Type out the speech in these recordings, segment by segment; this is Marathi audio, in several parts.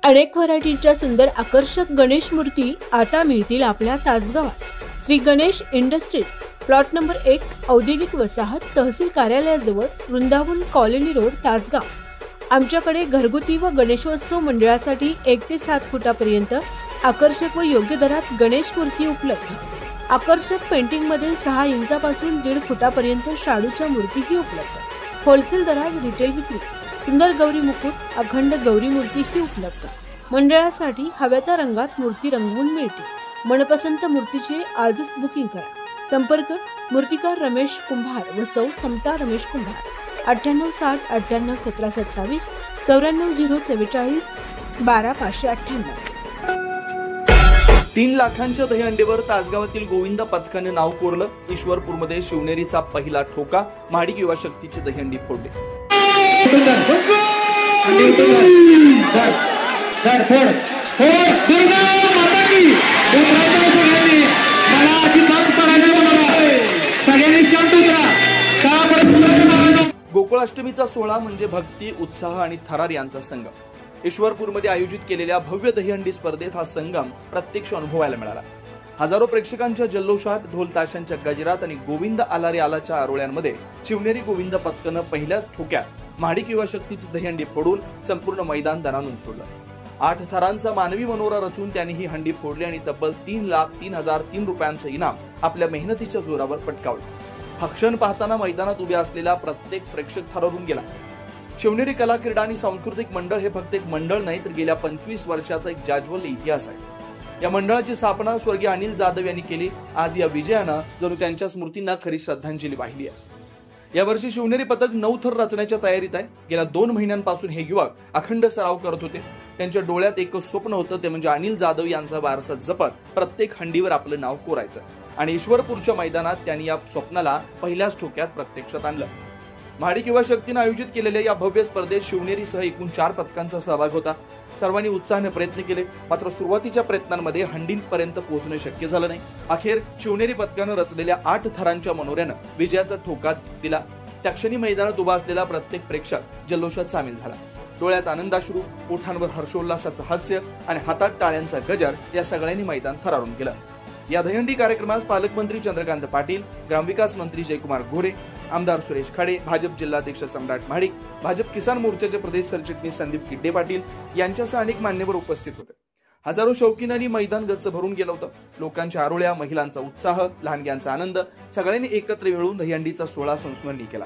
अनेक व्हरायटीच्या सुंदर आकर्षक गणेश मूर्ती आता मिळतील आपल्या तासगावात। Shri Ganesh industries, plot number 1, औद्योगिक वसाहत, तहसील कार्यालयाजवळ, वृंदावन कॉलनी रोड, तासगाव। आमच्याकडे घरगुती व गणेशोत्सव मंडळासाठी 1 ते 7 फुटापर्यंत आकर्षक व योग्य दरात गणेश मूर्ती उपलब्ध। आकर्षक पेंटिंग मध्ये 6 इंचापासून 1.5 फुटापर्यंत शाडूच्या मूर्तीही उपलब्ध। होलसेल दरात रिटेल विक्री, सुंदर गौरी मुकुट, अखंड गौरी मूर्ती ही उपलब्ध। मंडळासाठी हव्या त्या रंगात मूर्ती रंगवून मिळते। मनपसंत मूर्तीचे आजच बुकिंग करा। संपर्क मूर्तिकार रमेश कुंभार व सौ समता रमेश कुंभार, 9860 98 17 27 94 044 12 598। 3 लाखांच्या दहीहंडीवर तासगावातील गोविंद पथकाने नाव कोरलं। ईश्वरपूरमध्ये शिवनेरीचा पहिला ठोका, महाडिक युवा शक्तीची दहीहंडी फोडली। गोकुळाष्टमीचा सोहळा म्हणजे भक्ती, उत्साह आणि थरार यांचा संगम। ईश्वरपूरमध्ये आयोजित केलेल्या भव्य दहीहंडी स्पर्धेत हा संगम प्रत्यक्ष अनुभवायला मिळाला। हजारो प्रेक्षकांच्या जल्लोषात, ढोल ताशांच्या गजरात आणि गोविंद आला रे आलाच्या आरोळ्यांमध्ये शिवनेरी गोविंद पथकानं पहिल्याच ठोक्यात महाडिक युवा शक्तीची दहीहंडी फोडून संपूर्ण मैदान दणानून सोडलं। 8 थरांचा मानवी मनोरा रचून त्यांनी ही हंडी फोडली आणि तब्बल 3,03,003 रुपयांचं इनाम आपल्या मेहनतीच्या जोरावर पटकावलं। हा क्षण पाहताना मैदानात उभे असलेला प्रत्येक प्रेक्षक थरवरून गेला। शिवनेरी कला, क्रीडा आणि सांस्कृतिक मंडळ हे फक्त एक मंडळ नाही, तर गेल्या 25 वर्षाचा एक जाज्वल्य इतिहास आहे। या मंडळाची स्थापना स्वर्गीय अनिल जाधव यांनी केली। आज या विजयानं जणू त्यांच्या स्मृतींना खरी श्रद्धांजली वाहिली आहे। यावर्षी शिवनेरी पथक 9 थर रचण्याच्या तयारीत आहे। गेल्या 2 महिन्यांपासून हे युवक अखंड सराव करत होते। त्यांच्या डोळ्यात एकच स्वप्न होतं, ते म्हणजे अनिल जाधव यांचा वारसा जपत प्रत्येक हंडीवर आपलं नाव कोरायचं आणि ईश्वरपूरच्या मैदानात त्यांनी या स्वप्नाला पहिल्याच ठोक्यात प्रत्यक्षात आणलं। महाडिक युवा शक्तीने आयोजित केलेल्या या भव्य स्पर्धेत शिवनेरीसह एकूण 4 पथकांचा सहभाग होता। सर्वांनी उत्साहाने प्रयत्न केले, मात्र सुरुवातीच्या प्रयत्नांमध्ये हंडीपर्यंत पोहोचणे शक्य झालं नाही। अखेर शिवनेरी पथकानं रचलेल्या 8 थरांच्या मनोऱ्यानं विजयाचा ठोका दिला। त्या क्षणी मैदानात उभा असलेला प्रत्येक प्रेक्षक जल्लोषात सामील झाला। डोळ्यात आनंदाश्रू, ओठांवर हर्षोल्लासाचं हास्य आणि हातात टाळ्यांचा गजर, या सगळ्यांनी मैदान थरारून गेलं। या दहीहंडी कार्यक्रमास पालकमंत्री चंद्रकांत पाटील, ग्रामविकास मंत्री जयकुमार गोरे, आमदार सुरेश खाडे, भाजप जिल्हाध्यक्ष सम्राट महाडिक, भाजप किसान मोर्चाचे प्रदेश सरचिटणीस संदीप किड्डे पाटील यांच्यासह अनेक मान्यवर उपस्थित होते। हजारो शौकीनांनी मैदान गच्च भरून गेलं होतं। लोकांच्या आरोळ्या, महिलांचा उत्साह, लहानग्यांचा आनंद, सगळ्यांनी एकत्र मिळून दहीहंडीचा सोहळा संस्मरणीय केला।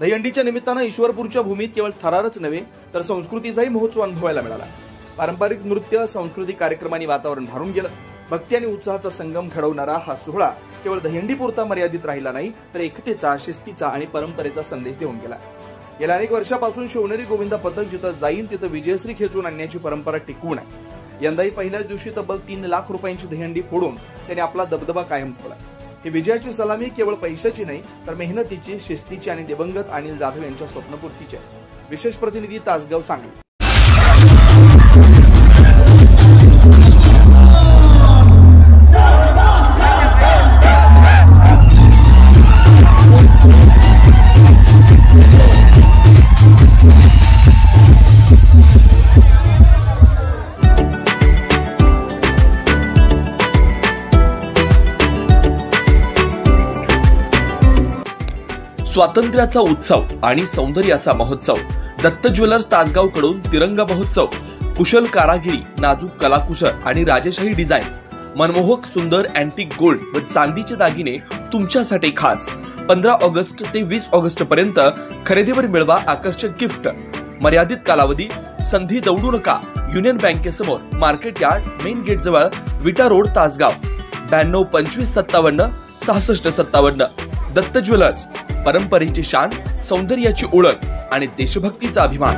दहीहंडीच्या निमित्तानं ईश्वरपूरच्या भूमीत केवळ थरारच नव्हे, तर संस्कृतीचाही महोत्सव अनुभवायला मिळाला। पारंपरिक नृत्य, सांस्कृतिक कार्यक्रमांनी वातावरण भारून गेलं। भक्ती आणि उत्साहाचा संगम घडवणारा हा सोहळा केवळ दहीहंडीपुरता मर्यादित राहिला नाही, तर एकतेचा, शिस्तीचा आणि परंपरेचा संदेश देऊन गेला। गेल्या अनेक वर्षापासून शिवनेरी गोविंद पथक जिथं जाईल तिथं विजयश्री खेचून आणण्याची परंपरा टिकवून आहे। यंदाही पहिल्याच दिवशी तब्बल 3 लाख रुपयांची दहीहंडी फोडून त्यांनी आपला दबदबा कायम ठेवला। ही विजयाची सलामी केवळ पैशाची नाही, तर मेहनतीची, शिस्तीची आणि दिवंगत अनिल जाधव यांच्या स्वप्नपूर्तीची आहे। विशेष प्रतिनिधी, तासगाव, सांगली। स्वातंत्र्याचा उत्सव आणि सौंदर्याचा महोत्सव, दत्त ज्वेलर्स तासगाव कडून तिरंगा महोत्सव। कुशल कारागिरी, नाजूक कलाकुसर आणि राजेशाही डिझाईन्स, मनमोहक सुंदर अँटिक गोल्ड व चांदीचे दागिने तुमच्यासाठी खास। 15 ऑगस्ट ते 20 ऑगस्ट पर्यंत खरेदीवर मिळवा आकर्षक गिफ्ट। मर्यादित कालावधी, संधी दौडू नका। युनियन बँकेसमोर, मार्केट यार्ड, मेन गेट जवळ, विटा रोड, तासगाव। 92 25 57 66 57। दत्त ज्वेलर्स, परंपरेची शान, सौंदर्याची ओळख आणि देशभक्तीचा अभिमान।